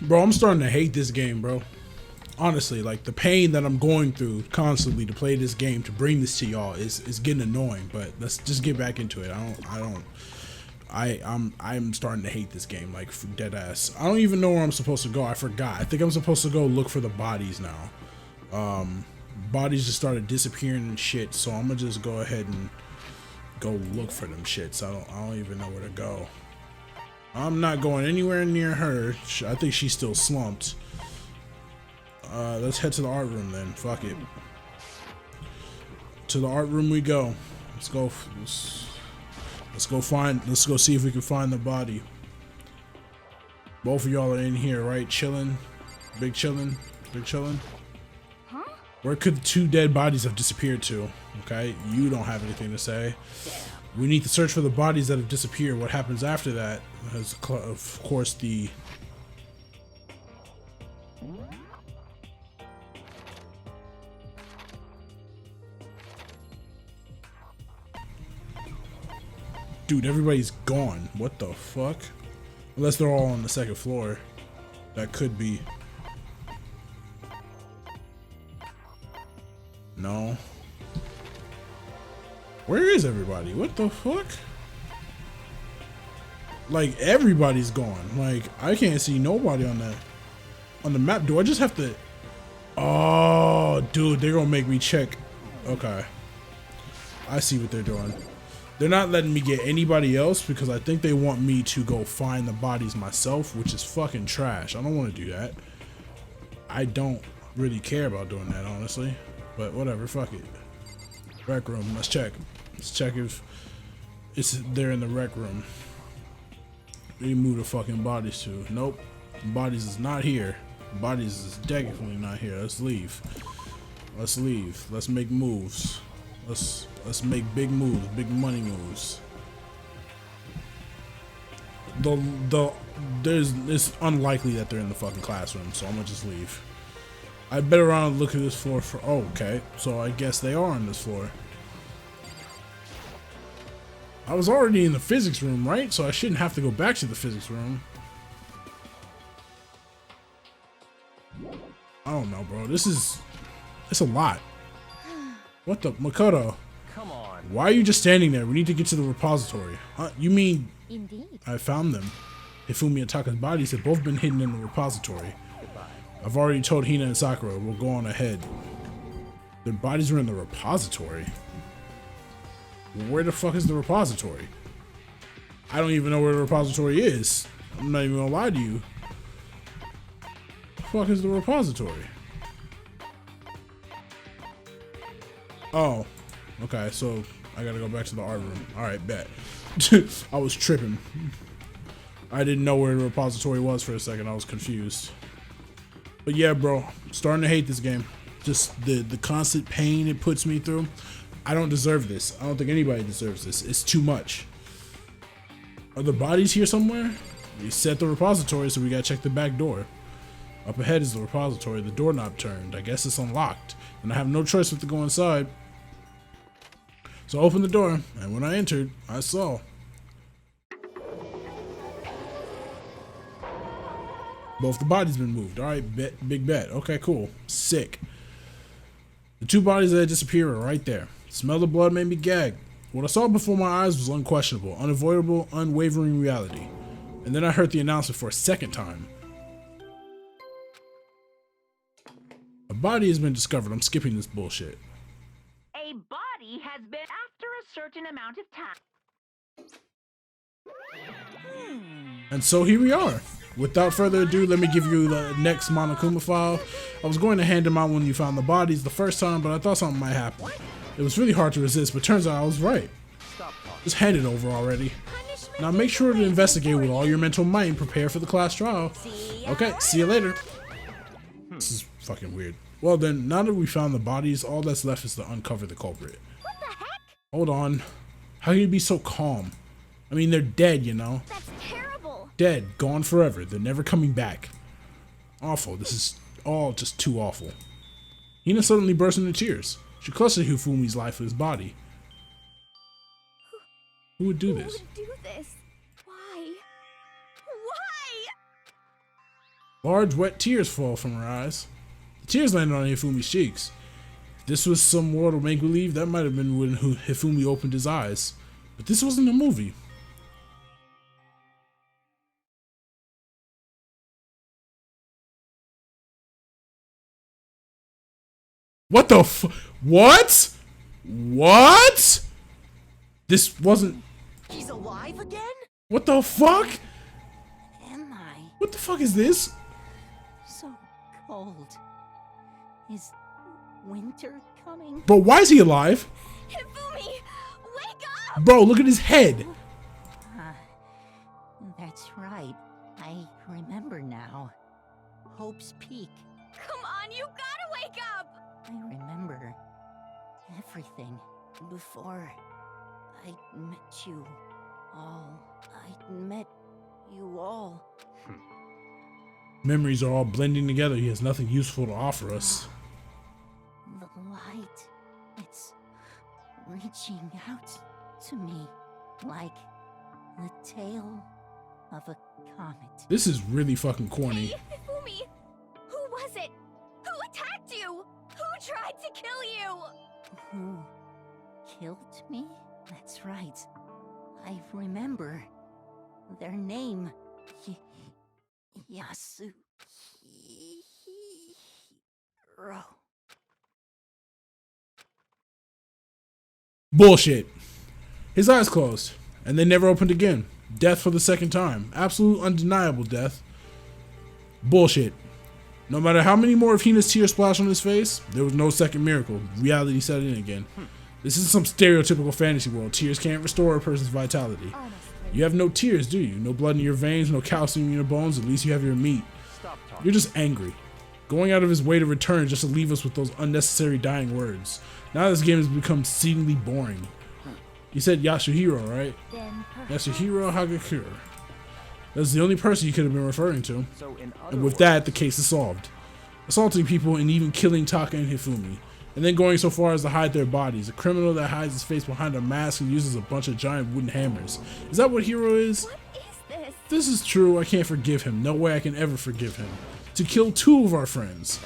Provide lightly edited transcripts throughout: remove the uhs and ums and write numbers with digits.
Bro, I'm starting to hate this game, bro. Honestly, like the pain that I'm going through constantly to play this game, to bring this to y'all is getting annoying, but let's just get back into it. I'm starting to hate this game, like dead ass. I don't even know where I'm supposed to go. I forgot. I think I'm supposed to go look for the bodies now. Bodies just started disappearing and shit, so I'm gonna just go ahead and go look for them shits. I don't even know where to go. I'm not going anywhere near her. I think she's still slumped. Let's head to the art room then. Fuck it. To the art room we go. Let's go. Let's go see if we can find the body. Both of y'all are in here, right? Chilling. Big chilling. Big chilling. Huh? Where could the two dead bodies have disappeared to? Okay, you don't have anything to say. We need to search for the bodies that have disappeared. What happens after that is, of course, the... Dude, everybody's gone. What the fuck? Unless they're all on the second floor. That could be. No. Where is everybody? What the fuck? Like, everybody's gone. Like, I can't see nobody on the map. Do I just have to... Oh, dude, they're gonna make me check. Okay. I see what they're doing. They're not letting me get anybody else because I think they want me to go find the bodies myself, which is fucking trash. I don't want to do that. I don't really care about doing that, honestly. But whatever, fuck it. Rec room, let's check. Let's check if they're in the rec room. We move the fucking bodies to. Nope. Bodies is not here. Bodies is definitely not here. Let's leave. Let's leave. Let's make moves. Let's make big moves, big money moves. It's unlikely that they're in the fucking classroom, so I'm gonna just leave. I better around look at this floor for. Oh, okay, so I guess they are on this floor. I was already in the physics room, right? So I shouldn't have to go back to the physics room. I don't know, bro. It's a lot. What the Makoto? Come on. Why are you just standing there? We need to get to the repository. Huh? You mean? Indeed. I found them. Hifumi and Taka's bodies have both been hidden in the repository. Goodbye. I've already told Hina and Sakura. We'll go on ahead. Their bodies were in the repository. Where the fuck is the repository? I don't even know where the repository is. I'm not even gonna lie to you. The fuck is the repository? Oh, okay, so I gotta go back to the art room. Alright, bet. I was tripping. I didn't know where the repository was for a second. I was confused. But yeah, bro, I'm starting to hate this game. Just the constant pain it puts me through. I don't deserve this. I don't think anybody deserves this. It's too much. Are the bodies here somewhere? We set the repository, so we gotta check the back door. Up ahead is the repository. The doorknob turned. I guess it's unlocked, and I have no choice but to go inside. So I opened the door, and when I entered, I saw both the bodies been moved. All right, big bet. Okay, cool. Sick. The two bodies that had disappeared are right there. The smell of blood made me gag. What I saw before my eyes was unquestionable, unavoidable, unwavering reality. And then I heard the announcement for a second time. A body has been discovered. I'm skipping this bullshit. A body has been after a certain amount of time. And so here we are. Without further ado, let me give you the next Monokuma file. I was going to hand them out when you found the bodies the first time, but I thought something might happen. It was really hard to resist, but turns out I was right. Just hand it over already. Now make sure to investigate with all your mental might and prepare for the class trial. Okay, see you later. This is fucking weird. Well then, now that we found the bodies, all that's left is to uncover the culprit. What the heck? Hold on. How can you be so calm? I mean, they're dead, you know? That's terrible. Dead, gone forever. They're never coming back. Awful. This is all just too awful. Hina suddenly burst into tears. She clutched Hifumi's lifeless body. Who would do this? Who would do this? Why? Why? Large wet tears fall from her eyes. The tears landed on Hifumi's cheeks. If this was some world of make-believe, that might have been when Hifumi opened his eyes. But this wasn't a movie. What the what? What? This wasn't... He's alive again? What the fuck? Am I What the fuck is this? so cold? Is winter coming? Bro, why is he alive? Hifumi, wake up! Bro, look at his head. That's right. I remember now. Hope's Peak. Come on, you gotta wake up! I remember everything before I met you all. I met you all. Memories are all blending together. He has nothing useful to offer us. The light. It's reaching out to me like the tail of a comet. This is really fucking corny. Hifumi, who was it? Who attacked you? Who tried to kill you? Who killed me? That's right. I remember their name. Yasuhiro. Bullshit. His eyes closed, and they never opened again. Death for the second time. Absolute undeniable death. Bullshit. No matter how many more of Hina's tears splashed on his face, there was no second miracle. Reality set in again. This is some stereotypical fantasy world. Tears can't restore a person's vitality. You have no tears, do you? No blood in your veins, no calcium in your bones. At least you have your meat. You're just angry. Going out of his way to return just to leave us with those unnecessary dying words. Now this game has become exceedingly boring. You said Yasuhiro, right? Yasuhiro Hagakure. That's the only person you could have been referring to. And with that, the case is solved. Assaulting people and even killing Taka and Hifumi. And then going so far as to hide their bodies. A criminal that hides his face behind a mask and uses a bunch of giant wooden hammers. Is that what Hiro is? What is this? This is true. I can't forgive him. No way I can ever forgive him. To kill two of our friends.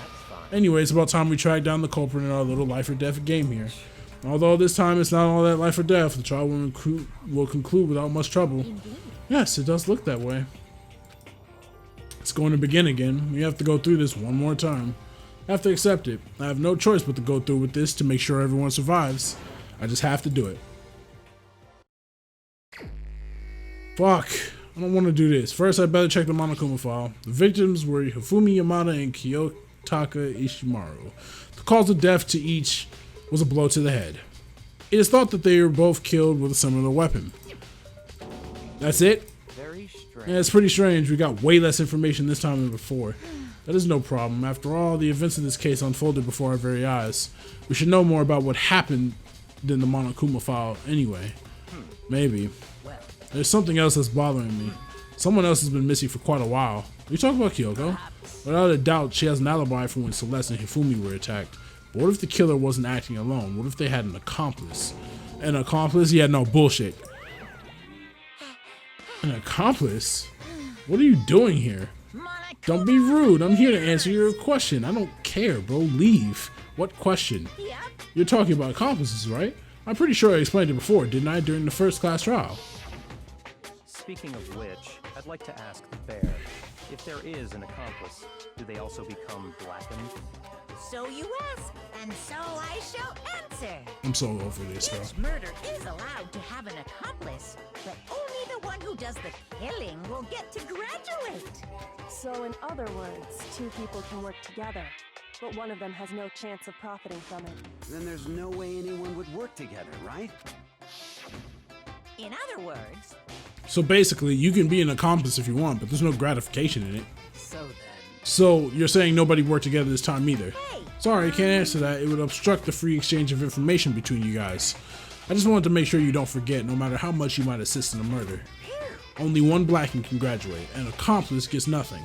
Anyway, it's about time we track down the culprit in our little life or death game here. Although this time it's not all that life or death, the trial will conclude without much trouble. Yes, it does look that way. It's going to begin again. We have to go through this one more time. I have to accept it. I have no choice but to go through with this to make sure everyone survives. I just have to do it. Fuck. I don't want to do this. First, I better check the Monokuma file. The victims were Hifumi Yamada and Kiyotaka Ishimaru. The cause of death to each was a blow to the head. It is thought that they were both killed with a similar weapon. That's it? Very strange. Yeah, it's pretty strange. We got way less information this time than before. That is no problem. After all, the events of this case unfolded before our very eyes. We should know more about what happened than the Monokuma file anyway. Maybe. There's something else that's bothering me. Someone else has been missing for quite a while. Are you talking about Kyoko? Without a doubt, she has an alibi for when Celeste and Hifumi were attacked. But what if the killer wasn't acting alone? What if they had an accomplice? An accomplice? Yeah, no, bullshit. An accomplice? What are you doing here? Don't be rude. I'm here to answer your question. I don't care, bro. Leave. What question? You're talking about accomplices, right? I'm pretty sure I explained it before, didn't I, during the first class trial? Speaking of which, I'd like to ask the bear, if there is an accomplice, do they also become blackened? So you ask, and so I shall answer. I'm so over this, bro. Each murder is allowed to have an accomplice, but only the one who does the killing will get to graduate. So in other words, two people can work together, but one of them has no chance of profiting from it. Then there's no way anyone would work together, right? In other words, So basically, you can be an accomplice if you want, but there's no gratification in it. So then, So you're saying nobody worked together this time either? hey, Sorry, I can't answer that. It would obstruct the free exchange of information between you guys. I just wanted to make sure you don't forget, no matter how much you might assist in a murder. Only one Blackened can graduate. An accomplice gets nothing.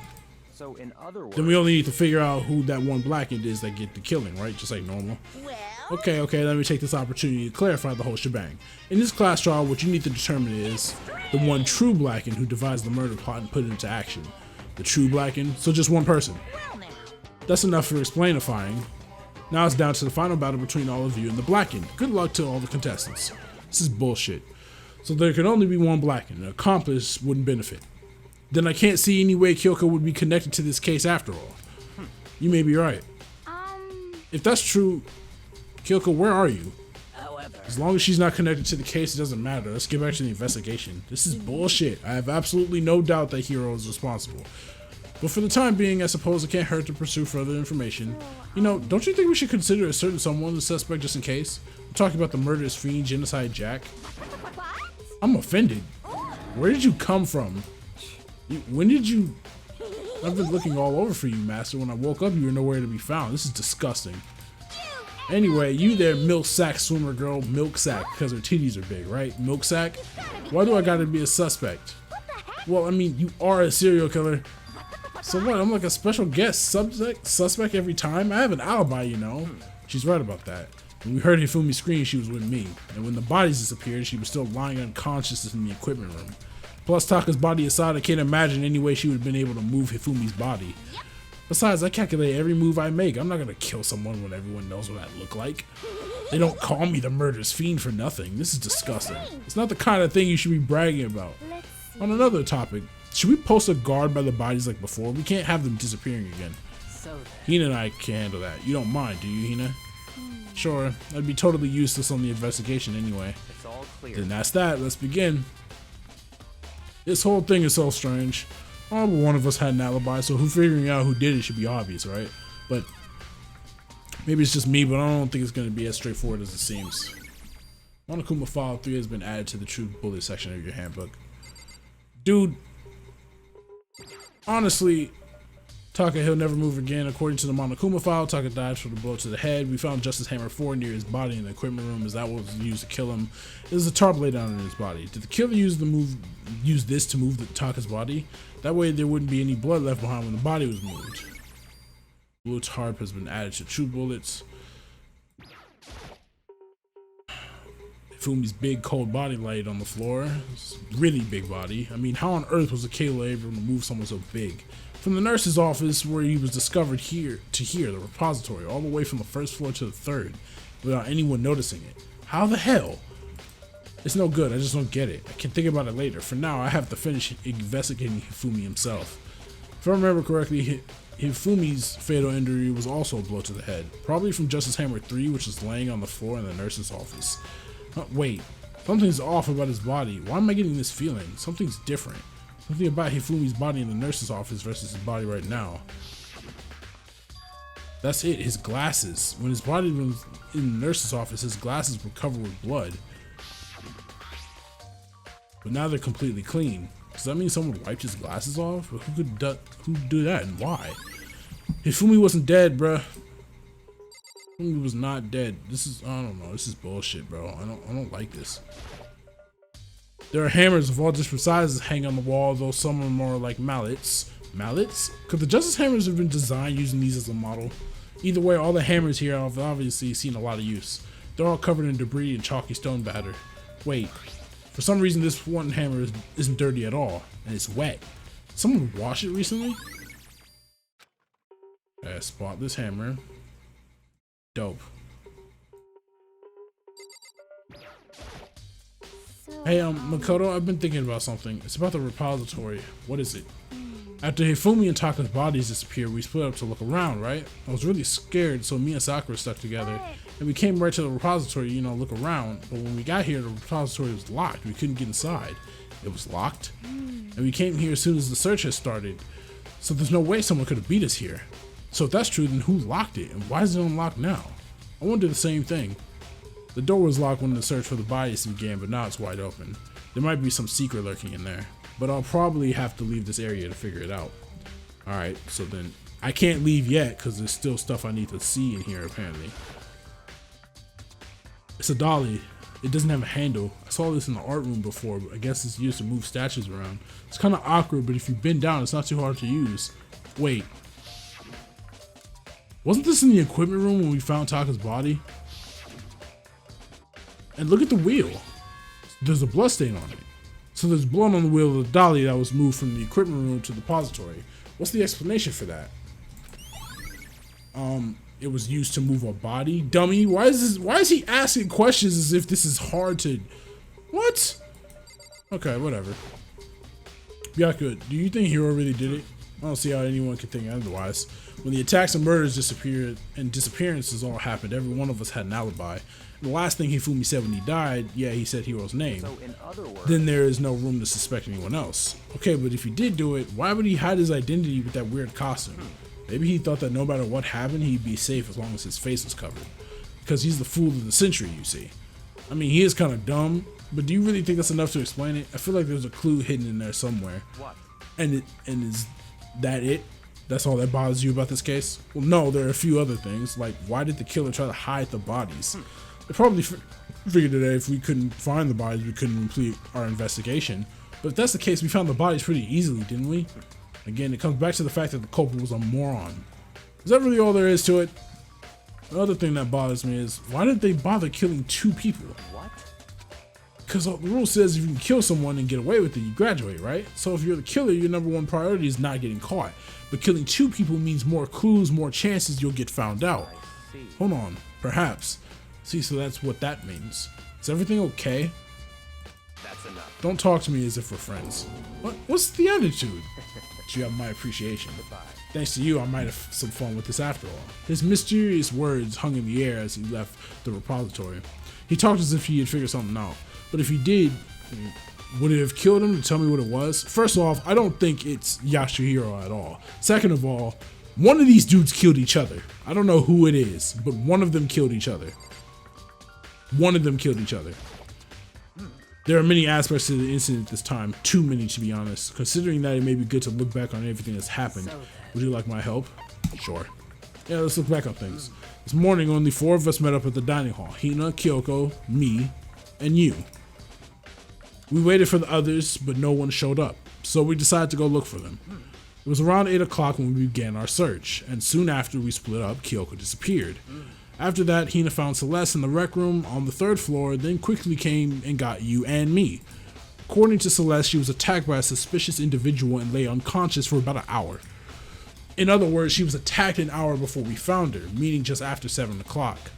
So in other words, Then we only need to figure out who that one Blackened is that get the killing, right? Just like normal. well, Okay, let me take this opportunity to clarify the whole shebang. In this class trial, what you need to determine is the one true Blackened who devised the murder plot and put it into action. The true Blackened. So just one person. Well now. That's enough for explainifying. Now it's down to the final battle between all of you and the Blackened. Good luck to all the contestants. This is bullshit. So there can only be one Blackened. An accomplice wouldn't benefit. Then I can't see any way Kyoko would be connected to this case after all. You may be right. If that's true, Kyoko, where are you? As long as she's not connected to the case, it doesn't matter. Let's get back to the investigation. This is bullshit. I have absolutely no doubt that Hiro is responsible. But for the time being, I suppose it can't hurt to pursue further information. You know, don't you think we should consider a certain someone the suspect just in case? I'm talking about the murderous fiend, Genocide Jack. I'm offended. Where did you come from? When did you... I've been looking all over for you, Master. When I woke up, you were nowhere to be found. This is disgusting. Anyway, you there, milk sack swimmer girl, milk sack, because her titties are big, right? Milk sack? Why do I gotta be a suspect? Well, I mean, you are a serial killer. So what, I'm like a special guest suspect every time? I have an alibi, you know. She's right about that. When we heard Hifumi scream, she was with me. And when the bodies disappeared, she was still lying unconscious in the equipment room. Plus, Taka's body aside, I can't imagine any way she would have been able to move Hifumi's body. Besides, I calculate every move I make. I'm not gonna kill someone when everyone knows what I look like. They don't call me the murderous fiend for nothing. This is disgusting. It's not the kind of thing you should be bragging about. On another topic, should we post a guard by the bodies like before? We can't have them disappearing again. Hina and I can handle that. You don't mind, do you, Hina? Sure, that'd be totally useless on the investigation anyway. It's all clear. Then that's that. Let's begin. This whole thing is so strange. Oh, but one of us had an alibi, so figuring out who did it should be obvious, right? But maybe it's just me, but I don't think it's going to be as straightforward as it seems. Monokuma File 3 has been added to the True Bullet section of your handbook. Dude, honestly, Taka, he'll never move again. According to the Monokuma File, Taka died from a blow to the head. We found Justice Hammer 4 near his body in the equipment room. Is that what was used to kill him? There's a tarp laid down in his body. Did the killer use this to move Taka's body? That way there wouldn't be any blood left behind when the body was moved. Blue tarp has been added to True Bullets. Fumi's big cold body laid on the floor. It's a really big body. I mean, how on earth was a killer able to move someone so big? From the nurse's office where he was discovered here to here, the repository, all the way from the first floor to the third, without anyone noticing it. How the hell? It's no good, I just don't get it. I can think about it later. For now, I have to finish investigating Hifumi himself. If I remember correctly, Hifumi's fatal injury was also a blow to the head. Probably from Justice Hammer 3, which is laying on the floor in the nurse's office. Wait, something's off about his body. Why am I getting this feeling? Something's different. Something about Hifumi's body in the nurse's office versus his body right now. That's it, his glasses. When his body was in the nurse's office, his glasses were covered with blood. But now they're completely clean. Does that mean someone wiped his glasses off? But who do that and why? Hifumi wasn't dead, bruh. Hifumi was not dead. This is, I don't know, this is bullshit, bro. I don't like this. There are hammers of all different sizes hanging on the wall, though some are more like mallets. Mallets? Could the Justice Hammers have been designed using these as a model? Either way, all the hammers here have obviously seen a lot of use. They're all covered in debris and chalky stone batter. Wait, for some reason this one hammer isn't dirty at all, and it's wet. Did someone wash it recently? Okay, spot this hammer. Dope. Hey, Makoto, I've been thinking about something. It's about the repository. What is it? After Hifumi and Taka's bodies disappeared, we split up to look around, right? I was really scared, so me and Sakura stuck together. And we came right to the repository, you know, look around. But when we got here, the repository was locked. We couldn't get inside. It was locked. And we came here as soon as the search had started. So there's no way someone could have beat us here. So if that's true, then who locked it? And why is it unlocked now? I wonder the same thing. The door was locked when the search for the bodies began, but now it's wide open. There might be some secret lurking in there, but I'll probably have to leave this area to figure it out. Alright, so then I can't leave yet because there's still stuff I need to see in here apparently. It's a dolly. It doesn't have a handle. I saw this in the art room before, but I guess it's used to move statues around. It's kind of awkward, but if you bend down, it's not too hard to use. Wait. Wasn't this in the equipment room when we found Taka's body? And look at the wheel. There's a blood stain on it. So there's blood on the wheel of the dolly that was moved from the equipment room to the repository. What's the explanation for that? It was used to move a body. Dummy, why is he asking questions as if this is hard to... What? Okay, whatever. Byakuya, do you think Hiro really did it? I don't see how anyone can think otherwise. When the attacks and murders disappeared and disappearances all happened, every one of us had an alibi. And the last thing Hifumi said when he died, yeah, he said Hiro's name. So in other words, Then there is no room to suspect anyone else. Okay, but if he did do it, why would he hide his identity with that weird costume? Maybe he thought that no matter what happened, he'd be safe as long as his face was covered. Because he's the fool of the century, you see. I mean, he is kind of dumb, but do you really think that's enough to explain it? I feel like there's a clue hidden in there somewhere. what? And is that it? That's all that bothers you about this case? Well, no, there are a few other things, like why did the killer try to hide the bodies? They probably figured that if we couldn't find the bodies, we couldn't complete our investigation. But if that's the case, we found the bodies pretty easily, didn't we? Again, it comes back to the fact that the culprit was a moron. Is that really all there is to it? The other thing that bothers me is, why did they bother killing 2 people? What? Because the rule says if you can kill someone and get away with it, you graduate, right? So if you're the killer, your #1 priority is not getting caught. But killing 2 people means more clues, more chances you'll get found out. I see. Hold on, perhaps. See, so that's what that means. Is everything okay? That's enough. Don't talk to me as if we're friends. What's the attitude? You have my appreciation. Goodbye. Thanks to you, I might have some fun with this after all. His mysterious words hung in the air as he left the repository. He talked as if he had figured something out. But if he did, would it have killed him to tell me what it was? First off, I don't think it's Yasuhiro at all. Second of all, one of these dudes killed each other. I don't know who it is, but one of them killed each other. One of them killed each other. There are many aspects to the incident this time, too many to be honest. Considering that, it may be good to look back on everything that's happened. Would you like my help? Sure. Yeah, let's look back on things. This morning, only 4 of us met up at the dining hall. Hina, Kyoko, me, and you. We waited for the others, but no one showed up. So we decided to go look for them. It was around 8 o'clock when we began our search, and soon after we split up, Kyoko disappeared. After that, Hina found Celeste in the rec room on the 3rd floor, then quickly came and got you and me. According to Celeste, she was attacked by a suspicious individual and lay unconscious for about an hour. In other words, she was attacked an hour before we found her, meaning just after 7 o'clock.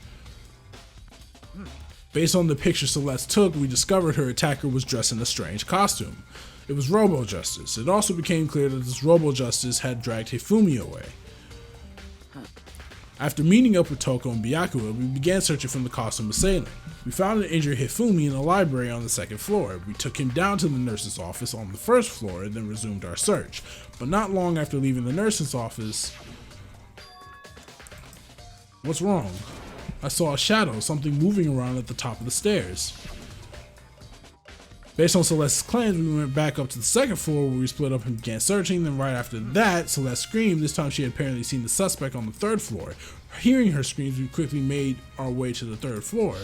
Based on the picture Celeste took, we discovered her attacker was dressed in a strange costume. It was Robo-Justice. It also became clear that this Robo-Justice had dragged Hifumi away. After meeting up with Toko and Byakuya, we began searching for the costume assailant. We found an injured Hifumi in a library on the 2nd floor. We took him down to the nurse's office on the 1st floor and then resumed our search. But not long after leaving the nurse's office... What's wrong? I saw a shadow, something moving around at the top of the stairs. Based on Celeste's claims, we went back up to the 2nd floor where we split up and began searching. Then right after that, Celeste screamed. This time she had apparently seen the suspect on the 3rd floor. Hearing her screams, we quickly made our way to the 3rd floor.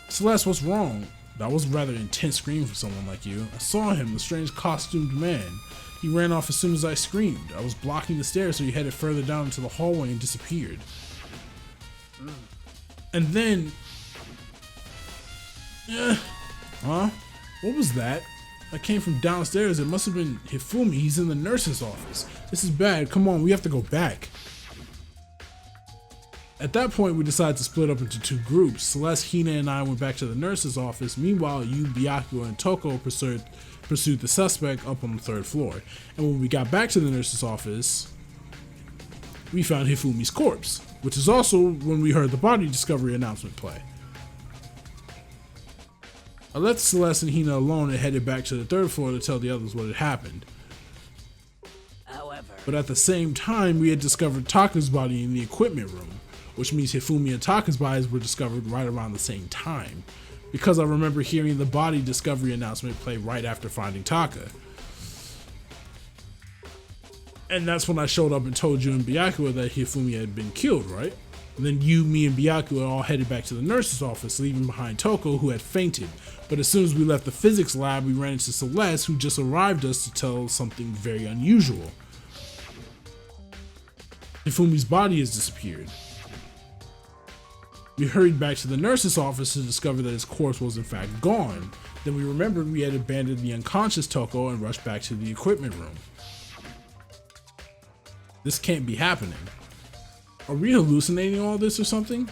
Celeste, what's wrong? That was a rather intense scream for someone like you. I saw him, the strange costumed man. He ran off as soon as I screamed. I was blocking the stairs, so he headed further down into the hallway and disappeared. And then... Huh? What was that? That came from downstairs. It must have been Hifumi. He's in the nurse's office. This is bad. Come on, we have to go back. At that point, we decided to split up into 2 groups. Celeste, Hina, and I went back to the nurse's office. Meanwhile, you, Byakuya, and Toko pursued the suspect up on the 3rd floor. And when we got back to the nurse's office, we found Hifumi's corpse, which is also when we heard the body discovery announcement play. I left Celeste and Hina alone and headed back to the 3rd floor to tell the others what had happened. However, But at the same time, we had discovered Taka's body in the equipment room, which means Hifumi and Taka's bodies were discovered right around the same time, because I remember hearing the body discovery announcement play right after finding Taka. And that's when I showed up and told you and Byakuya that Hifumi had been killed, right? And then you, me, and Byakuya all headed back to the nurse's office, leaving behind Toko, who had fainted. But as soon as we left the physics lab, we ran into Celeste, who just arrived us to tell something very unusual. Hifumi's body has disappeared. We hurried back to the nurse's office to discover that his corpse was in fact gone. Then we remembered we had abandoned the unconscious Toko and rushed back to the equipment room. This can't be happening. Are we hallucinating all this or something?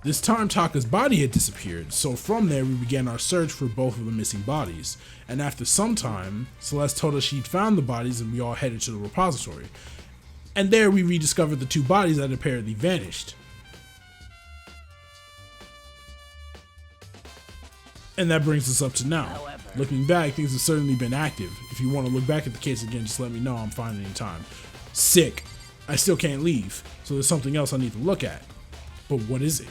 This time Taka's body had disappeared, so from there we began our search for both of the missing bodies. And after some time, Celeste told us she'd found the bodies and we all headed to the repository. And there we rediscovered the 2 bodies that apparently vanished. And that brings us up to now. However, looking back, things have certainly been active. If you want to look back at the case again, just let me know. I'm fine anytime. Sick. I still can't leave, so there's something else I need to look at. But what is it?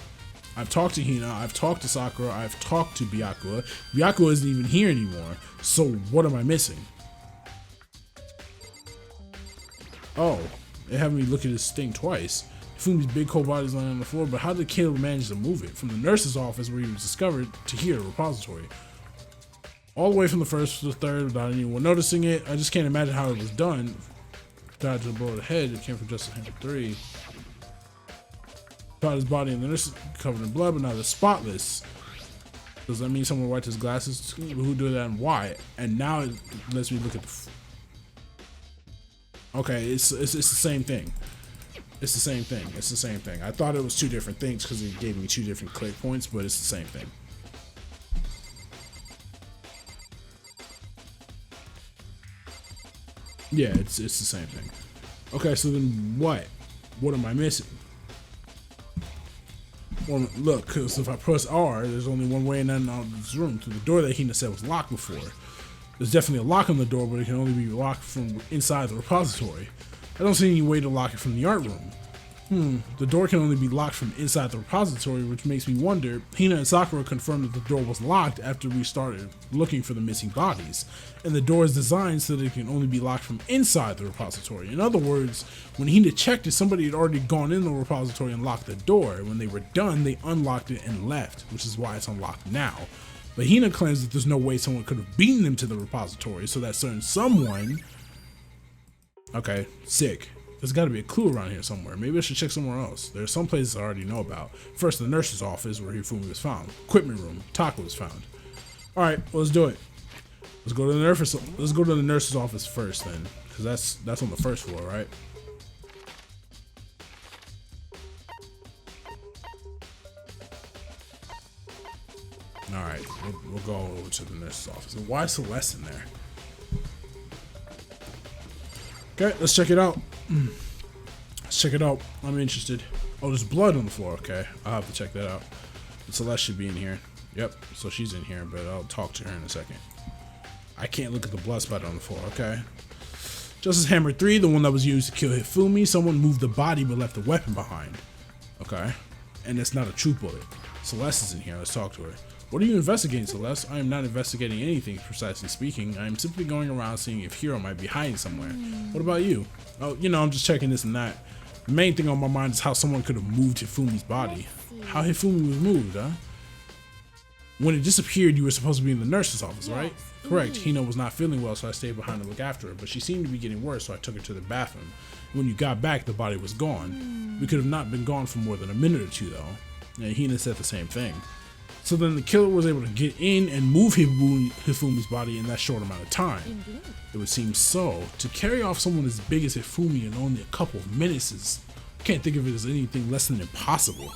I've talked to Hina, I've talked to Sakura, I've talked to Byakuya. Byakuya isn't even here anymore, so what am I missing? Oh, they have me look at this thing twice. Fumi's big cold body's lying on the floor, but how did Caleb manage to move it? From the nurse's office where he was discovered to here, the repository. All the way from the first to the third without anyone noticing it. I just can't imagine how it was done. Dodged a blow to the head, it came from Justice Hammer 3. Found his body in the nurse covered in blood, but now they're spotless. Does that mean someone wiped his glasses? Who did that and why? And now it lets me look at the... Okay, it's the same thing. It's the same thing. It's the same thing. I thought it was 2 different things because it gave me 2 different click points, but it's the same thing. Yeah, it's the same thing. Okay, so then what? What am I missing? Well, look, because if I press R, there's only one way in and out of this room, through the door that Hina said was locked before. There's definitely a lock on the door, but it can only be locked from inside the repository. I don't see any way to lock it from the art room. The door can only be locked from inside the repository, which makes me wonder. Hina and Sakura confirmed that the door was locked after we started looking for the missing bodies, and the door is designed so that it can only be locked from inside the repository. In other words, when Hina checked it, somebody had already gone in the repository and locked the door. When they were done, they unlocked it and left, which is why it's unlocked now. But Hina claims that there's no way someone could have beaten them to the repository, so that certain someone... Okay, sick. There's got to be a clue around here somewhere. Maybe I should check somewhere else. There are some places I already know about. First, the nurse's office where Hifumi was found. Equipment room, Taka was found. All right, well, let's do it. Let's go to the nurse's. Let's go to the nurse's office first, then, because that's on the first floor, right? All right, we'll go over to the nurse's office. And why is Celeste in there? Okay, let's check it out. Let's check it out. I'm interested. Oh, there's blood on the floor. Okay, I'll have to check that out. Celeste should be in here. Yep, so she's in here, but I'll talk to her in a second. I can't look at the blood spot on the floor. Okay. Justice Hammer 3, the one that was used to kill Hifumi. Someone moved the body but left the weapon behind. Okay. And it's not a true bullet. Celeste is in here. Let's talk to her. What are you investigating, Celeste? I am not investigating anything, precisely speaking. I am simply going around seeing if Hiro might be hiding somewhere. What about you? Oh, you know, I'm just checking this and that. The main thing on my mind is how someone could have moved Hifumi's body. How Hifumi was moved, huh? When it disappeared, you were supposed to be in the nurse's office, right? Correct. Hina was not feeling well, so I stayed behind to look after her, but she seemed to be getting worse, so I took her to the bathroom. When you got back, the body was gone. We could have not been gone for more than a minute or two, though. And Hina said the same thing. So then the killer was able to get in and move Hifumi's body in that short amount of time. Indeed. It would seem so. To carry off someone as big as Hifumi in only a couple of minutes is... I can't think of it as anything less than impossible.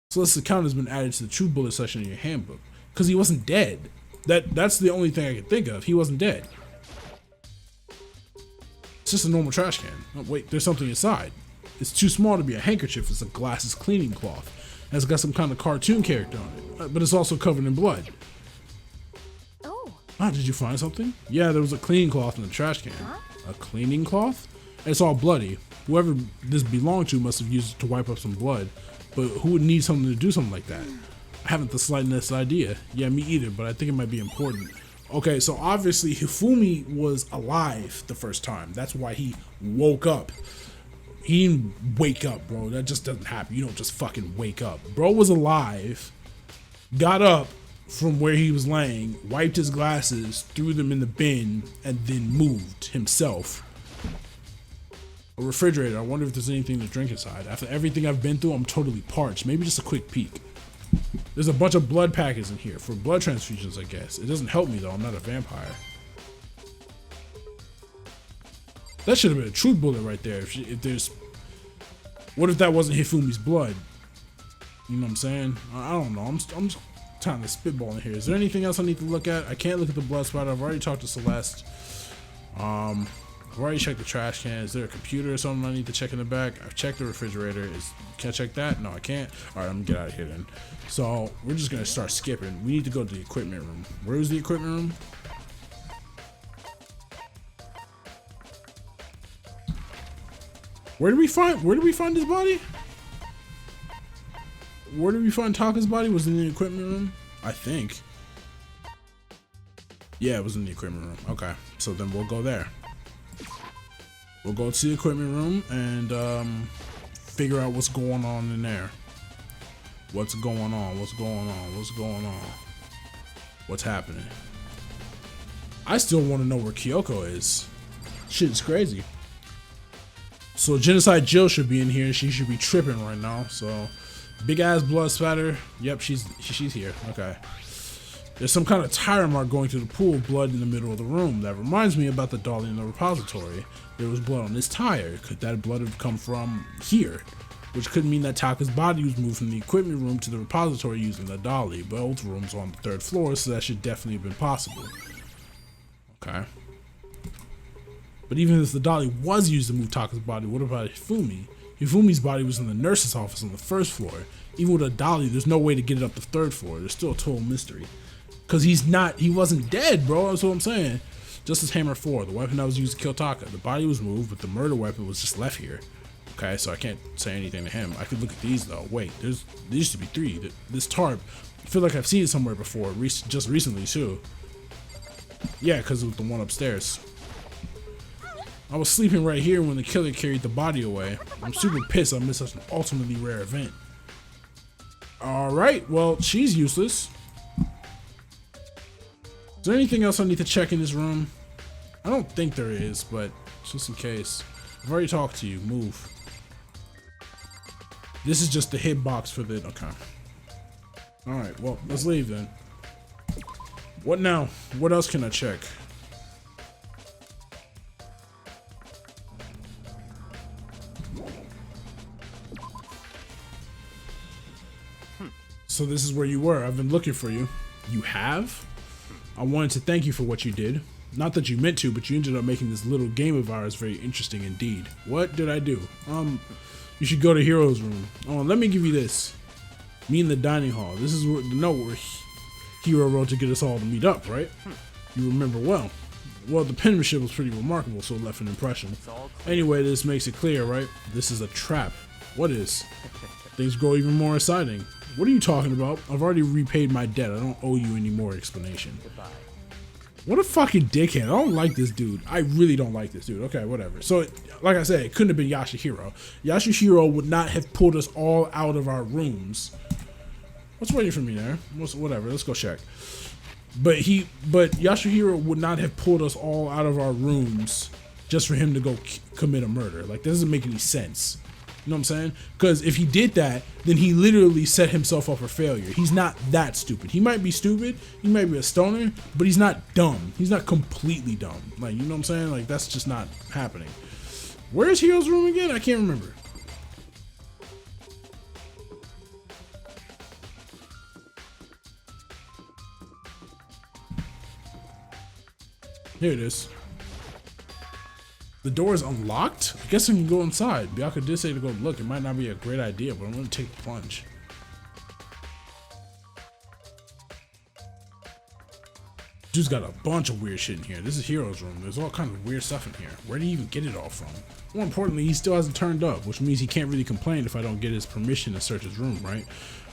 Celeste's account has been added to the true bullet section in your handbook. Because he wasn't dead. That's the only thing I can think of. He wasn't dead. It's just a normal trash can. Oh, wait, there's something inside. It's too small to be a handkerchief. It's a glasses cleaning cloth. And it's got some kind of cartoon character on it. But it's also covered in blood. Oh. Ah, did you find something? Yeah, there was a cleaning cloth in the trash can. Huh? A cleaning cloth? And it's all bloody. Whoever this belonged to must have used it to wipe up some blood. But who would need something to do something like that? I haven't the slightest idea. Yeah, me either, but I think it might be important. Okay, so obviously Hifumi was alive the first time. That's why he woke up. He didn't wake up, bro. That just doesn't happen. You don't just fucking wake up. Bro was alive, got up from where he was laying, wiped his glasses, threw them in the bin, and then moved himself. A refrigerator. I wonder if there's anything to drink inside. After everything I've been through, I'm totally parched. Maybe just a quick peek. There's a bunch of blood packets in here for blood transfusions, I guess. It doesn't help me though. I'm not a vampire. That should have been a true bullet right there. If there's, what if that wasn't Hifumi's blood? You know what I'm saying? I don't know. I'm just trying to spitball in here. Is there anything else I need to look at? I can't look at the blood spatter. I've already talked to Celeste. I've already checked the trash can. Is there a computer or something I need to check in the back? I've checked the refrigerator. Can I check that? No, I can't. All right, I'm gonna get out of here then. So we're just gonna start skipping. We need to go to the equipment room. Where is the equipment room? Where did we find his body? Where did we find Taka's body? Was it in the equipment room? I think. Yeah, it was in the equipment room. Okay, so then we'll go there. We'll go to the equipment room and figure out what's going on in there. What's going on? What's going on? What's going on? What's happening? I still want to know where Kyoko is. Shit's crazy. So Genocide Jill should be in here. She should be tripping right now. So big ass blood spatter. Yep, she's here. Okay. There's some kind of tire mark going through the pool of blood in the middle of the room. That reminds me about the dolly in the repository. There was blood on this tire. Could that blood have come from here? Which could mean that Taka's body was moved from the equipment room to the repository using the dolly. Both rooms are on the 3rd floor, so that should definitely have been possible. Okay. But even if the dolly was used to move Taka's body, what about Hifumi? Hifumi's body was in the nurse's office on the 1st floor. Even with a dolly, there's no way to get it up the 3rd floor. There's still a total mystery. Cause he wasn't dead, bro. That's what I'm saying. Just as Hammer 4, the weapon that was used to kill Taka. The body was moved, but the murder weapon was just left here. Okay, so I can't say anything to him. I could look at these though. Wait, there used to be 3. This tarp, I feel like I've seen it somewhere before, just recently too. Yeah, cause it was the one upstairs. I was sleeping right here when the killer carried the body away. I'm super pissed I missed such an ultimately rare event. Alright, well, she's useless. Is there anything else I need to check in this room? I don't think there is, but just in case. I've already talked to you. Move. This is just the hitbox for the... Okay. Alright, well, let's leave then. What now? What else can I check? So this is where you were. I've been looking for you. You have? I wanted to thank you for what you did. Not that you meant to, but you ended up making this little game of ours very interesting indeed. What did I do? You should go to Hero's room. Oh, let me give you this. Me in the dining hall. This is the note where Hero wrote to get us all to meet up, right? You remember well. Well, the penmanship was pretty remarkable, so it left an impression. Anyway, this makes it clear, right? This is a trap. What is? Things grow even more exciting. What are you talking about? I've already repaid my debt. I don't owe you any more explanation. Goodbye. What a fucking dickhead. I don't like this dude. I really don't like this dude. Okay, whatever. So, like I said, it couldn't have been Yasuhiro. Yasuhiro would not have pulled us all out of our rooms. What's waiting for me there? Whatever. Let's go check. But Yasuhiro would not have pulled us all out of our rooms just for him to go commit a murder. Like, that doesn't make any sense. You know what I'm saying? Because if he did that, then he literally set himself up for failure. He's not that stupid. He might be stupid. He might be a stoner, but he's not dumb. He's not completely dumb. Like, you know what I'm saying? Like, that's just not happening. Where's Hero's room again? I can't remember. Here it is. The door is unlocked? I guess I can go inside. Bianca did say to go look. It might not be a great idea, but I'm going to take the plunge. Dude's got a bunch of weird shit in here. This is Hero's room. There's all kinds of weird stuff in here. Where did he even get it all from? More importantly, he still hasn't turned up, which means he can't really complain if I don't get his permission to search his room, right?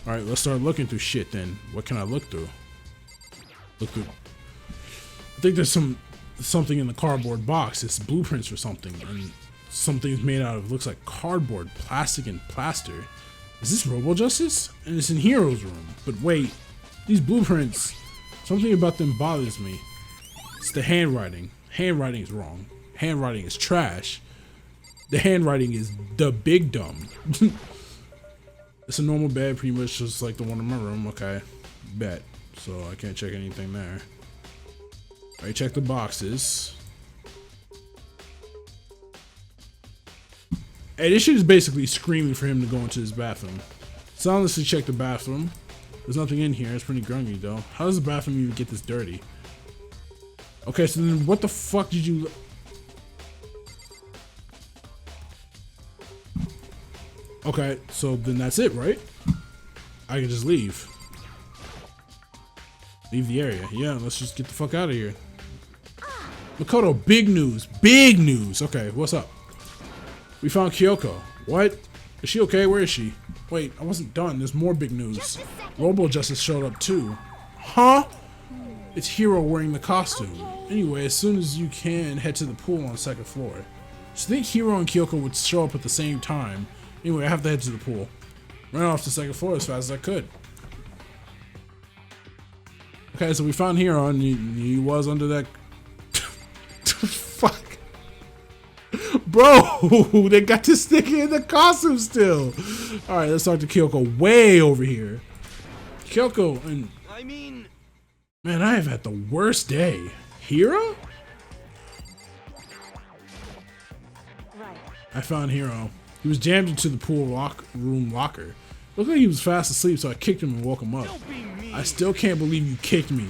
Alright, let's start looking through shit then. What can I look through? Look through. I think there's something in the cardboard box. It's blueprints or something, and something's made out of, looks like cardboard, plastic, and plaster. Is this Robo Justice? And it's in Hero's room. But wait, these blueprints, something about them bothers me. It's the handwriting. Handwriting is wrong. Handwriting is trash. The handwriting is the big dumb. It's a normal bed, pretty much just like the one in my room. Okay, bet. So I can't check anything there. Alright, check the boxes. Hey, this shit is basically screaming for him to go into his bathroom. So let's check the bathroom. There's nothing in here. It's pretty grungy though. How does the bathroom even get this dirty? Okay, so then what the fuck did you... Okay, so then that's it, right? I can just leave. Leave the area. Yeah, let's just get the fuck out of here. Makoto, big news. Big news. Okay, what's up? We found Kyoko. What? Is she okay? Where is she? Wait, I wasn't done. There's more big news. Robo Justice showed up too. Huh? It's Hiro wearing the costume. Anyway, as soon as you can, head to the pool on the second floor. So think Hiro and Kyoko would show up at the same time. Anyway, I have to head to the pool. Ran off the second floor as fast as I could. Okay, so we found Hiro and he was under that... Fuck. Bro, they got this nigga in the costume still. Alright, let's talk to Kyoko way over here. Kyoko and... I mean... Man, I have had the worst day. Hiro? Right. I found Hiro. He was jammed into the pool room locker. Looked like he was fast asleep, so I kicked him and woke him up. I still can't believe you kicked me.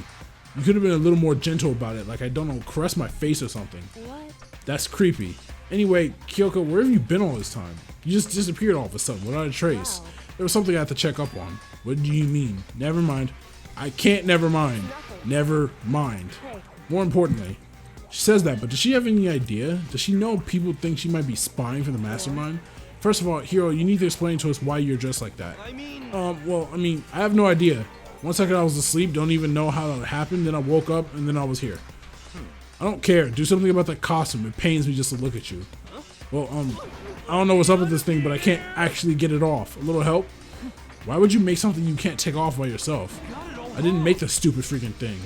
You could have been a little more gentle about it, like I don't know, caress my face or something. What? That's creepy. Anyway, Kyoko, where have you been all this time? You just disappeared all of a sudden, without a trace. Wow. There was something I had to check up on. What do you mean? Never mind. I can't never mind. Never mind. Hey. More importantly, she says that, but does she have any idea? Does she know people think she might be spying for the mastermind? First of all, Hiro, you need to explain to us why you're dressed like that. I mean... Well, I mean, I have no idea. One second I was asleep, don't even know how that happened, then I woke up, and then I was here. I don't care. Do something about that costume. It pains me just to look at you. Well, I don't know what's up with this thing, but I can't actually get it off. A little help? Why would you make something you can't take off by yourself? I didn't make the stupid freaking thing.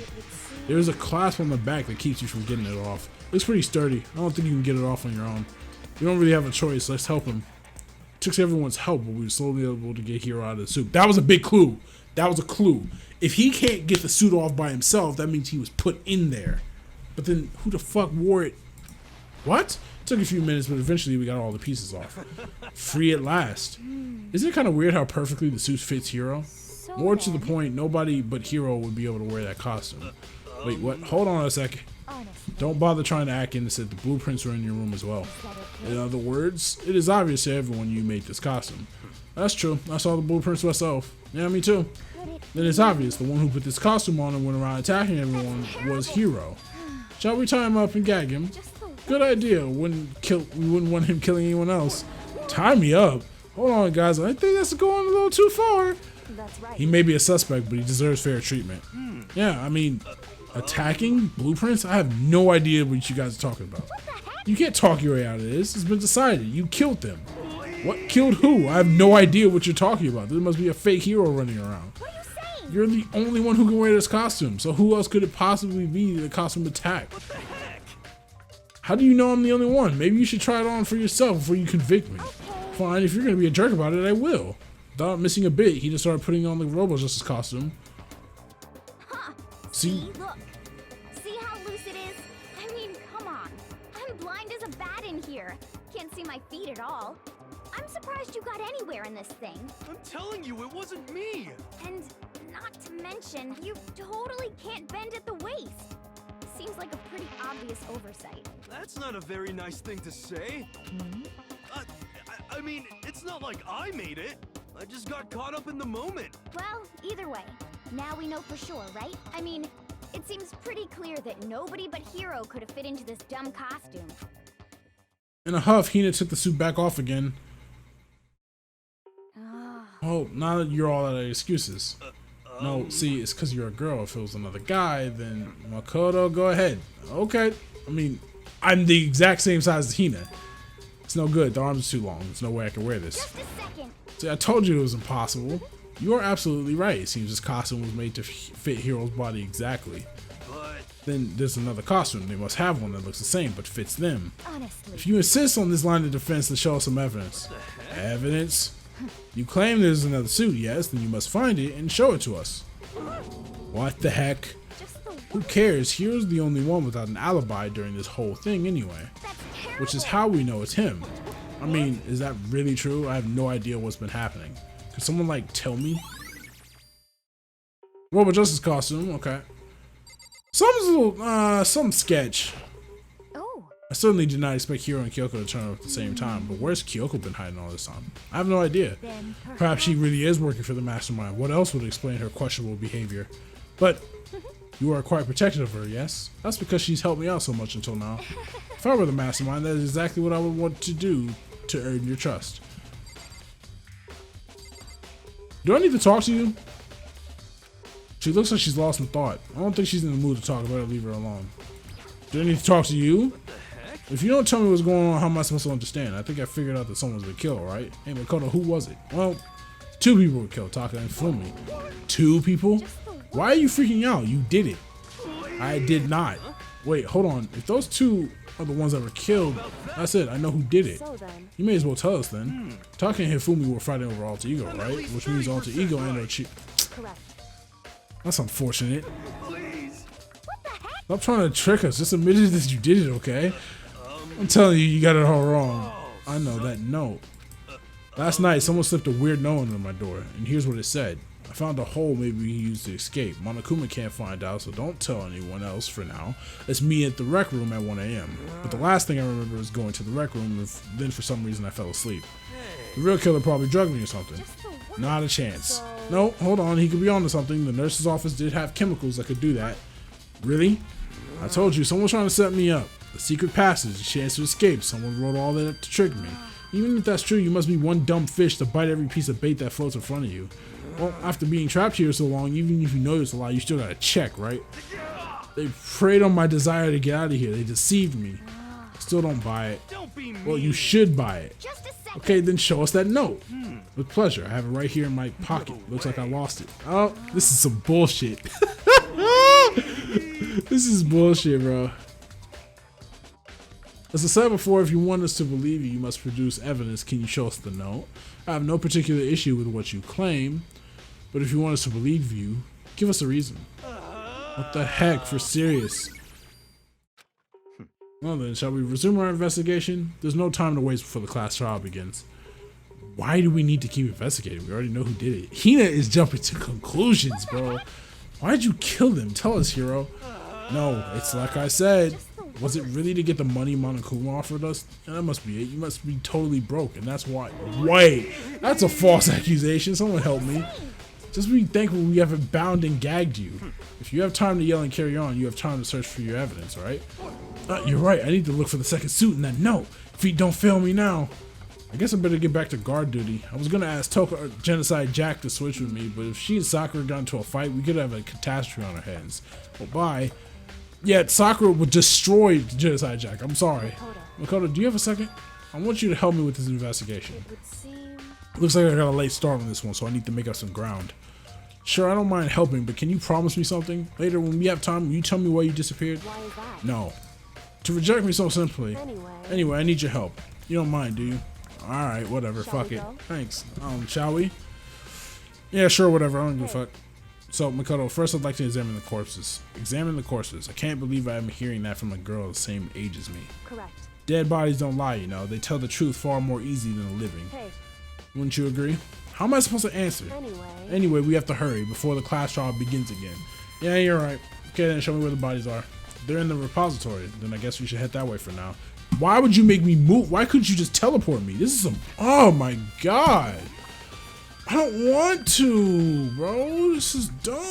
There's a clasp on the back that keeps you from getting it off. It's pretty sturdy. I don't think you can get it off on your own. We don't really have a choice. Let's help him. It took everyone's help, but we were slowly able to get Hiro out of the suit. That was a big clue. That was a clue. If he can't get the suit off by himself, that means he was put in there. But then who the fuck wore it? What? It took a few minutes, but eventually we got all the pieces off. Free at last. Isn't it kind of weird how perfectly the suit fits Hiro? So More to the then, point, nobody but Hiro would be able to wear that costume. Wait, what? Hold on a second. honestly, Don't bother trying to act innocent. The blueprints are in your room as well. is that okay? In other words, it is obvious to everyone you made this costume. That's true. I saw the blueprints myself. Yeah, me too. Could it Then it's obvious the one who put this costume on and went around attacking everyone was Hiro. Shall we tie him up and gag him? just the Good idea. We wouldn't want him killing anyone else. Tie me up? Hold on, guys. I think that's going a little too far. That's right. He may be a suspect, but he deserves fair treatment. Yeah, I mean, attacking blueprints? I have no idea what you guys are talking about. You can't talk your way out of this. It's been decided. You killed them. What? Killed who? I have no idea what you're talking about. There must be a fake hero running around. What are you saying? You're the only one who can wear this costume, so who else could it possibly be the costume attacked? How do you know I'm the only one? Maybe you should try it on for yourself before you convict me. Fine, if you're gonna be a jerk about it, I will. Without missing a bit, he just started putting on the Robo Justice costume. Huh. See? Look. See how loose it is? I mean, come on. I'm blind as a bat in here. Can't see my feet at all. I'm surprised you got anywhere in this thing. I'm telling you, it wasn't me! And not to mention, you totally can't bend at the waist. Seems like a pretty obvious oversight. That's not a very nice thing to say. I mean, it's not like I made it. I just got caught up in the moment. Well, either way, now we know for sure, right? I mean, it seems pretty clear that nobody but Hiro could have fit into this dumb costume. In a huff, Hina took the suit back off again. Ah. Oh, now that you're all out of excuses. No, see, it's because you're a girl. If it was another guy, then Makoto, go ahead. Okay. I mean, I'm the exact same size as Hina. It's no good. The arms are too long. There's no way I can wear this. Just a second. See, I told you it was impossible. You are absolutely right. It seems this costume was made to fit Hiro's body exactly. But Then there's another costume. They must have one that looks the same but fits them. Honestly. If you insist on this line of defense, then show us some evidence. Evidence? You claim there's another suit, yes, then you must find it and show it to us. What the heck? Just the Who cares? Hero's the only one without an alibi during this whole thing anyway. That's terrible. Which is how we know it's him. I mean, is that really true? I have no idea what's been happening. Could someone like tell me? Robot Justice costume, okay. Some sketch. Oh, I certainly did not expect Hiro and Kyoko to turn up at the same time, but where's Kyoko been hiding all this time? I have no idea. then Perhaps she really is working for the mastermind. What else would explain her questionable behavior? But you are quite protective of her, yes? That's because she's helped me out so much until now. If I were the mastermind, that is exactly what I would want to do to earn your trust. Do I need to talk to you? She looks like she's lost in thought. I don't think she's in the mood to talk about it. Leave her alone. Do I need to talk to you? If you don't tell me what's going on, how am I supposed to understand? I think I figured out that someone's been killed, right? Hey, Makoto, who was it? Well, 2 people were killed, Taka and Fumi. 2 people? Why are you freaking out? You did it. I did not. Wait, hold on. If those 2 are the ones that were killed, that's it. I know who did it. So then, You may as well tell us then. Taka and Hifumi were fighting over Alter Ego, right? Which means Alter Ego and Ochi. correct. That's unfortunate. Stop trying to trick us. Just admit it that you did it, okay? I'm telling you, you got it all wrong. I know that note. Last night, someone slipped a weird note under my door, and here's what it said. I found a hole maybe we can use to escape. Monokuma can't find out, so don't tell anyone else for now. It's me at the rec room at 1 a.m. But the last thing I remember was going to the rec room, and then for some reason I fell asleep. The real killer probably drugged me or something. Not a chance. No, hold on, he could be onto something. The nurse's office did have chemicals that could do that. Really? I told you, someone's trying to set me up. The secret passage, a chance to escape. Someone wrote all that up to trick me. Even if that's true, you must be one dumb fish to bite every piece of bait that floats in front of you. Well, after being trapped here so long, even if you know it's a lie, you still gotta check, right? They preyed on my desire to get out of here. They deceived me. Still don't buy it. Well, you should buy it. just a second. Okay, then show us that note. With pleasure. I have it right here in my pocket. Looks like I lost it. Oh, this is some bullshit. This is bullshit, bro. As I said before, if you want us to believe you, you must produce evidence. Can you show us the note? I have no particular issue with what you claim, but if you want us to believe you, give us a reason. What the heck, for serious? Well then, shall we resume our investigation? There's no time to waste before the class trial begins. Why do we need to keep investigating? We already know who did it. Hina is jumping to conclusions, bro. Why'd you kill them? Tell us, Hiro. No, it's like I said. Was it really to get the money Monokuma offered us? Yeah, that must be it. You must be totally broke, and that's why. Wait, that's a false accusation. Someone help me. Just be thankful we haven't bound and gagged you. If you have time to yell and carry on, you have time to search for your evidence, right? You're right. I need to look for the second suit in that note. Feet don't fail me now. I guess I better get back to guard duty. I was gonna ask Toka or Genocide Jack to switch with me, but if she and Sakura got into a fight, we could have a catastrophe on our hands. Well, bye. Yeah, Sakura would destroy Genocide Jack. I'm sorry. Makoto, do you have a second? I want you to help me with this investigation. It would seem. Looks like I got a late start on this one, so I need to make up some ground. Sure, I don't mind helping, but can you promise me something? Later, when we have time, will you tell me why you disappeared? Why is that? No. To reject me so simply. Anyway, I need your help. You don't mind, do you? Alright, whatever. Shall Fuck we it. go? Thanks. Shall we? Yeah, sure, whatever. I don't give a fuck. So, Makoto, first I'd like to examine the corpses. Examine the corpses. I can't believe I am hearing that from a girl the same age as me. correct. Dead bodies don't lie, you know. They tell the truth far more easy than the living. Hey, Wouldn't you agree? How am I supposed to answer? Anyway, we have to hurry before the class trial begins again. Yeah, you're right. Okay, then show me where the bodies are. They're in the repository. Then I guess we should head that way for now. Why would you make me move? Why couldn't you just teleport me? This is some... Oh my god. I don't want to, bro. This is dumb.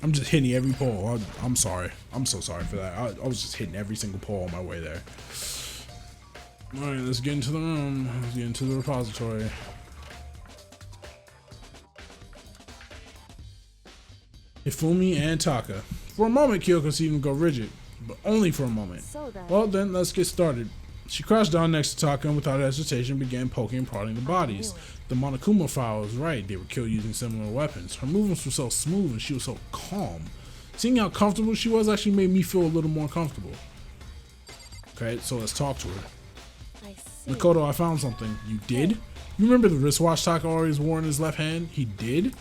I'm just hitting every pole. I'm sorry. I'm so sorry for that. I was just hitting every single pole on my way there. Alright, let's get into the room. Let's get into the repository. Hifumi and Taka. For a moment, Kyoko seemed to go rigid, but only for a moment. so then. Well then, let's get started. She crouched down next to Taka and without hesitation began poking and prodding the bodies. The Monokuma file was right. They were killed using similar weapons. Her movements were so smooth and she was so calm. Seeing how comfortable she was actually made me feel a little more comfortable. Okay, so let's talk to her. I see. Makoto, I found something. You did? You remember the wristwatch Taka always wore in his left hand? He did?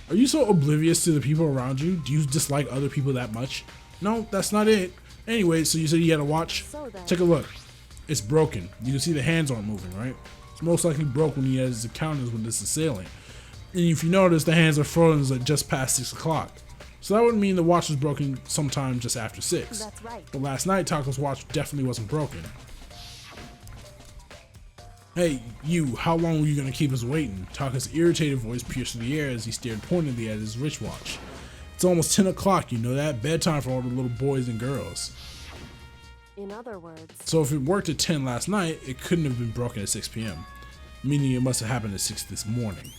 Are you so oblivious to the people around you? Do you dislike other people that much? No, that's not it. Anyway, so you said you had a watch? So then. Take a look. It's broken. You can see the hands aren't moving, right? It's most likely broke when he has his encounters with this assailant. And if you notice, the hands are frozen at just past 6 o'clock. So that would mean the watch was broken sometime just after 6. That's right. But last night, Taka's watch definitely wasn't broken. Hey, you, how long were you gonna keep us waiting? Taka's irritated voice pierced the air as he stared pointedly at his wristwatch. It's almost 10 o'clock, you know that? Bedtime for all the little boys and girls. In other words, So if it worked at 10 last night, it couldn't have been broken at 6 p.m. Meaning it must have happened at 6 this morning.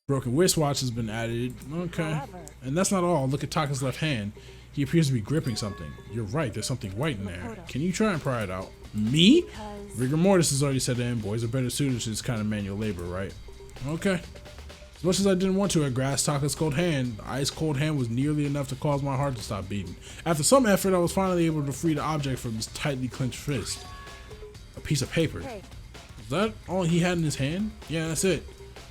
Broken wristwatch has been added. Okay. However, And that's not all. Look at Taka's left hand. He appears to be gripping something. You're right, there's something white in there. Makoto. Can you try and pry it out? Me? because Rigor mortis has already said in. Boys are better suited to this kind of manual labor, right? Okay. As much as I didn't want to, I grasped Taka's cold hand. The ice cold hand was nearly enough to cause my heart to stop beating. After some effort, I was finally able to free the object from his tightly clenched fist. A piece of paper. hey, Is that all he had in his hand? Yeah, that's it.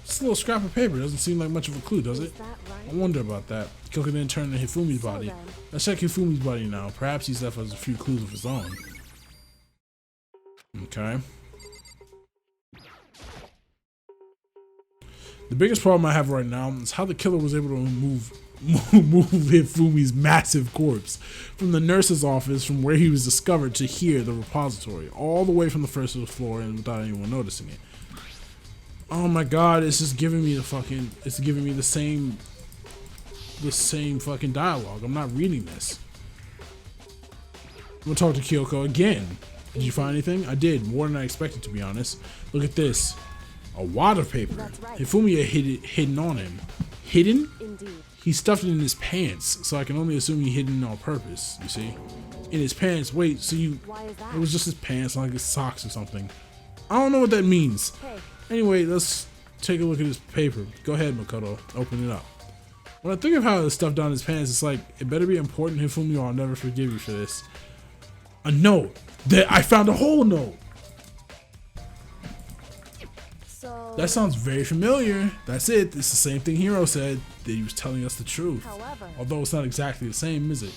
Just a little scrap of paper. Doesn't seem like much of a clue, does is it? that I right? wonder about that. Kyoka then turned to Hifumi's So body. then. Let's check Hifumi's body now. Perhaps he's left us a few clues of his own. Okay. The biggest problem I have right now is how the killer was able to move Hifumi's massive corpse from the nurse's office from where he was discovered to here, the repository, all the way from the first to the floor and without anyone noticing it. Oh my god, it's just giving me it's giving me the same fucking dialogue. I'm not reading this. I'm gonna talk to Kyoko again. Did you find anything? I did, more than I expected, to be honest. Look at this. A wad of paper. That's right. Hifumi had hidden on him. Hidden? Indeed. He stuffed it in his pants, so I can only assume he hid it on purpose, you see? In his pants. Wait, so Why is that? it was just his pants, not like his socks or something. I don't know what that means. Hey, Anyway, let's take a look at this paper. Go ahead, Makoto. Open it up. When I think of how it's stuffed down his pants, it's like, it better be important, Hifumi, or I'll never forgive you for this. A note. I found a whole note. so. That sounds very familiar. That's it. It's the same thing Hiro said, that he was telling us the truth. However, Although it's not exactly the same, is it?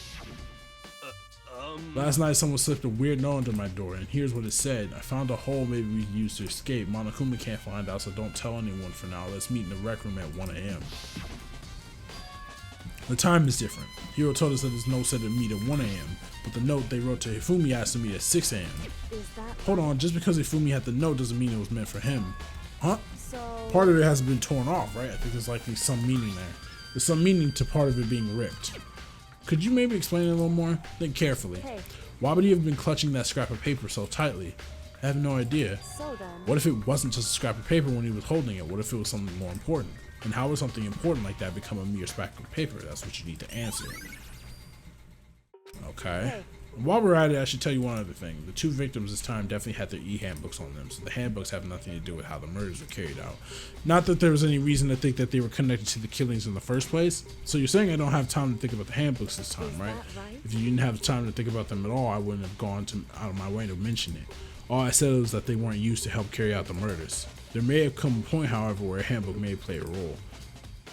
Last night someone slipped a weird note under my door, and here's what it said. I found a hole maybe we can use to escape. Monokuma can't find out, so don't tell anyone for now. Let's meet in the rec room at 1 a.m. The time is different. Hiro told us that his note said to meet at 1 a.m., but the note they wrote to Hifumi asked to meet at 6 a.m. is that Hold on, just because Hifumi had the note doesn't mean it was meant for him. Huh? so? Part of it hasn't been torn off, right? I think there's likely some meaning there. There's some meaning to part of it being ripped. Could you maybe explain it a little more? Think carefully. Hey, Why would he have been clutching that scrap of paper so tightly? I have no idea. so then. What if it wasn't just a scrap of paper when he was holding it? What if it was something more important? And how would something important like that become a mere scrap of paper? That's what you need to answer. Okay. Hey. While we're at it, I should tell you one other thing. The two victims this time definitely had their e-handbooks on them, so the handbooks have nothing to do with how the murders were carried out. Not that there was any reason to think that they were connected to the killings in the first place. So you're saying I don't have time to think about the handbooks this time, Is right? that right? If you didn't have time to think about them at all, I wouldn't have gone out of my way to mention it. All I said was that they weren't used to help carry out the murders. There may have come a point, however, where a handbook may play a role.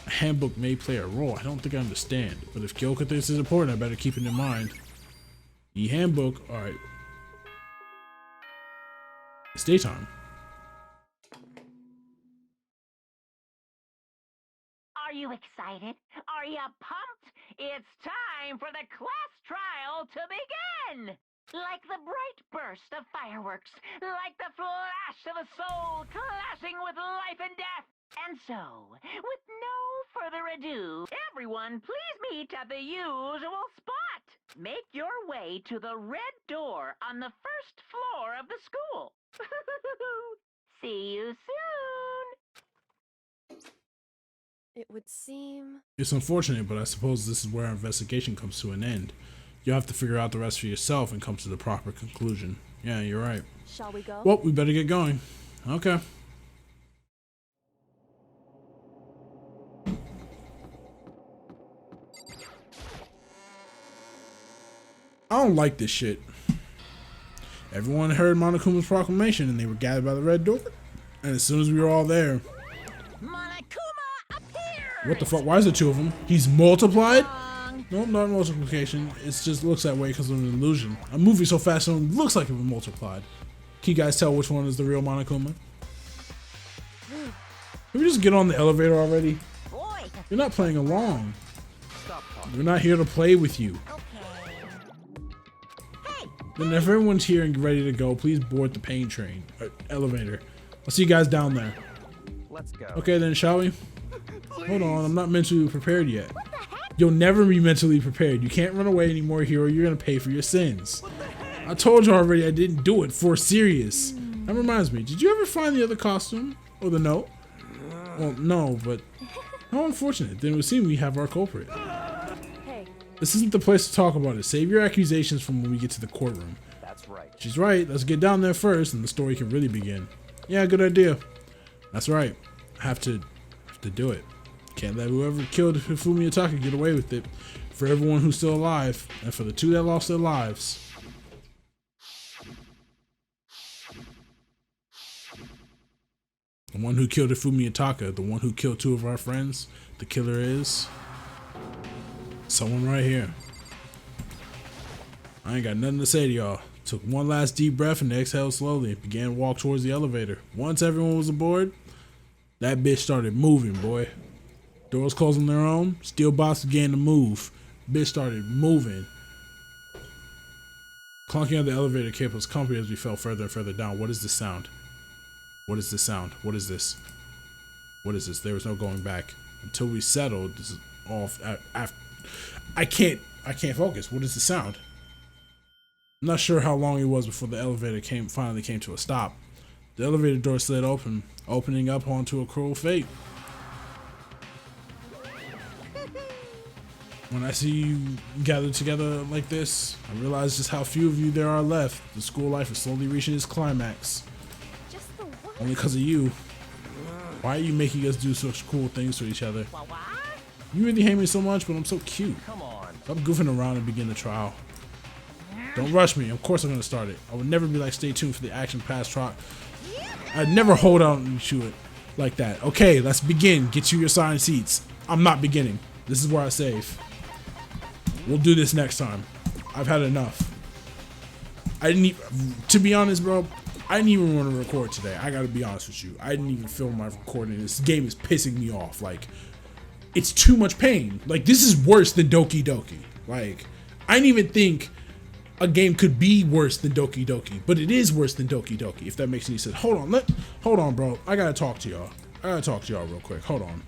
A handbook may play a role. I don't think I understand. But if Kyoka thinks it's important, I better keep it in mind. The handbook, alright. It's daytime. Are you excited? Are you pumped? It's time for the class trial to begin! Like the bright burst of fireworks, like the flash of a soul clashing with life and death. And so, with no further ado, everyone please meet at the usual spot. Make your way to the red door on the first floor of the school. See you soon! It would seem. It's unfortunate, but I suppose this is where our investigation comes to an end. You'll have to figure out the rest for yourself and come to the proper conclusion. Yeah, you're right. Shall we go? Well, we better get going. Okay. I don't like this shit. Everyone heard Monokuma's proclamation and they were gathered by the red door. And as soon as we were all there, Monokuma appears! what the fuck? Why is there 2 of them? He's multiplied? Nope, not multiplication. It just looks that way because of an illusion. I'm moving so fast, so it looks like it was multiplied. Can you guys tell which one is the real Monokuma? Can we just get on the elevator already? Boy. You're not playing along. Stop talking. We're not here to play with you. Then if everyone's here and ready to go, please board the pain train. Elevator. I'll see you guys down there. Let's go. Okay then, shall we? Hold on, I'm not mentally prepared yet. You'll never be mentally prepared. You can't run away anymore, hero. You're gonna pay for your sins. I told you already I didn't do it for serious. That reminds me, did you ever find the other costume? Or the note? Well, no, but how unfortunate. Then it would seem we have our culprit. Hey, This isn't the place to talk about it. Save your accusations from when we get to the courtroom. That's right. She's right. Let's get down there first and the story can really begin. Yeah, good idea. That's right. I have to do it. Can't let whoever killed Hifumi Ataka get away with it. For everyone who's still alive, and for the 2 that lost their lives. The one who killed Hifumi Ataka, the one who killed 2 of our friends, the killer is someone right here. I ain't got nothing to say to y'all. Took one last deep breath and exhaled slowly and began to walk towards the elevator. Once everyone was aboard, that bitch started moving, boy. Doors closed on their own, steel box began to move. Bitch started moving. Clunking of the elevator kept us company as we fell further and further down. What is this sound? What is this sound? What is this? What is this? There was no going back. Until we settled, this is off. I can't focus. What is the sound? I'm not sure how long it was before the elevator finally came to a stop. The elevator door slid open, opening up onto a cruel fate. When I see you gathered together like this, I realize just how few of you there are left. The school life is slowly reaching its climax. Just the one. Only because of you. Why are you making us do such cool things to each other? You really hate me so much, but I'm so cute. Come on. Stop goofing around and begin the trial. Don't rush me. Of course I'm going to start it. I would never be like, stay tuned for the action past trial. I'd never hold out and shoot it like that. Okay, let's begin. Get you your assigned seats. I'm not beginning. This is where I save. We'll do this next time. I've had enough. To be honest, bro, I didn't even want to record today. I gotta be honest with you. I didn't even film my recording. This game is pissing me off. Like, it's too much pain. Like, this is worse than Doki Doki. Like, I didn't even think a game could be worse than Doki Doki, but it is worse than Doki Doki, if that makes any sense. Hold on, bro. I gotta talk to y'all. Real quick. Hold on.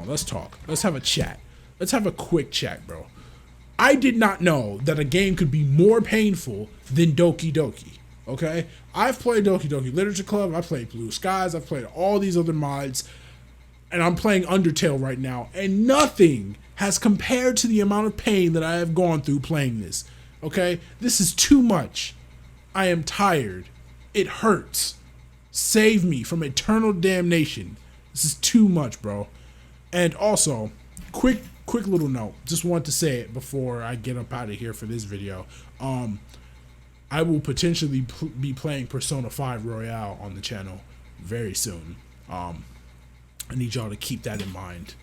Let's talk. Let's have a chat. Let's have a quick chat, bro. I did not know that a game could be more painful than Doki Doki. Okay? I've played Doki Doki Literature Club. I've played Blue Skies. I've played all these other mods. And I'm playing Undertale right now. And nothing has compared to the amount of pain that I have gone through playing this. Okay? This is too much. I am tired. It hurts. Save me from eternal damnation. This is too much, bro. And also, quick little note. Just want to say it before I get up out of here for this video. I will potentially be playing Persona 5 Royale on the channel very soon. I need y'all to keep that in mind.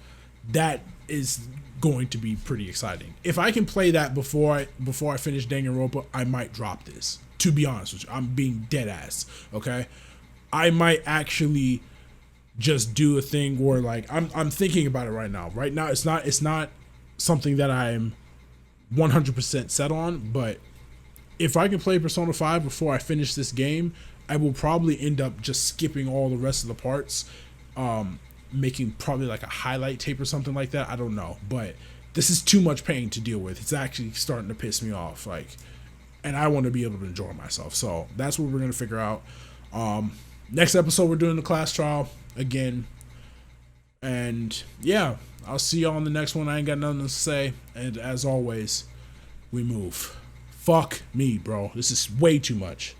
That is going to be pretty exciting. If I can play that before I finish Danganronpa, I might drop this. To be honest with you, I'm being dead ass. Okay, I might actually just do a thing where, like, I'm thinking about it right now. Right now, it's not something that I'm 100% set on, but if I can play Persona 5 before I finish this game, I will probably end up just skipping all the rest of the parts, making probably like a highlight tape or something like that. I don't know, but this is too much pain to deal with. It's actually starting to piss me off, like, and I want to be able to enjoy myself. So that's what we're gonna figure out. Next episode, we're doing the class trial again, and yeah, I'll see y'all on the next one. I ain't got nothing to say, and as always, we move. Fuck me, bro. This is way too much.